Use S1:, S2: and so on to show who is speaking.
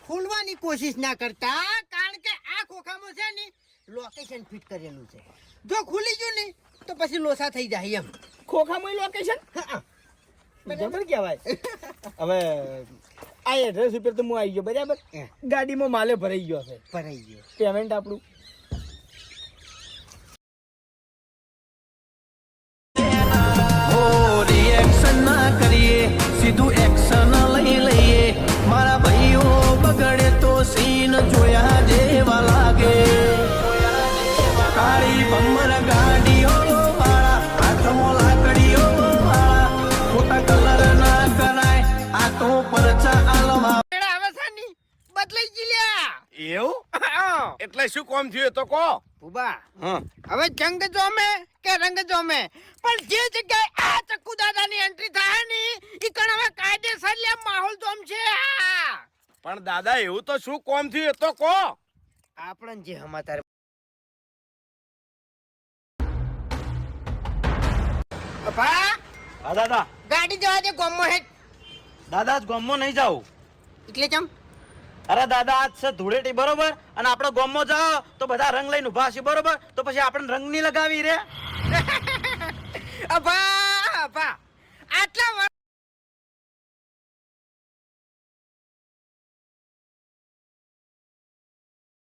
S1: ખોલવાની કોશિશ ના કરતા, કારણ કે આ ખોખામાં છે ને લોકેશન ફિટ કરેલું છે. જો ખુલી ગયું ને તો પછી લોસા થઈ જાય એમ.
S2: ખોખામાં લોકેશન
S1: હા,
S2: બરાબર કહેવાય. હવે આ એડ્રેસ ઉપર તો હું આવી ગયો બરાબર. ગાડીમાં માલે ભરાઈ ગયો છે.
S1: ભરાઈ ગયો.
S2: પેમેન્ટ આપણું
S3: રિએક્શન ના કરીએ, સીધું એક્શન લઈ લઈએ. મારા ભાઈઓ બગડે તો સીન જોયા જેવા લાગે. કાળી ભમર ગાડીઓ વાળા, હાથમાં લાકડીઓ વાળા, ખોટા કલર ના કરાય, આ તો પરચા આલવા.
S1: આવે છે ને બદલાઈ ગયેલા.
S4: એવું એટલે શું કોમ થયું તો કહો.
S1: ઉભા
S4: હા
S1: હવે જંગ જોમે કે રંગ જોમે, પણ જે જગ્યાએ આ ચક્કુ દાદાની એન્ટ્રી થાય ને ઈ કણ હવે કાયદેસર લે માહોલ જોમ છે.
S4: પણ દાદા એવું તો શું કોમ થયું તો કહો.
S1: આપણને જે સમાચાર અપા
S2: હા દાદા.
S1: ગાડી જવા દે ગોમમાં હેડ.
S2: દાદા આજ ગામમાં નહીં જાવ.
S1: એટલે ચમ
S2: અરે દાદા આજ છે ધૂળેટી બરોબર, અને આપણે ગામમાં જાઓ તો બધા રંગ લઈને ઉભા છે બરોબર, તો પછી આપણે રંગ નહીં લગાવી રે.
S1: અપા અપા આટલા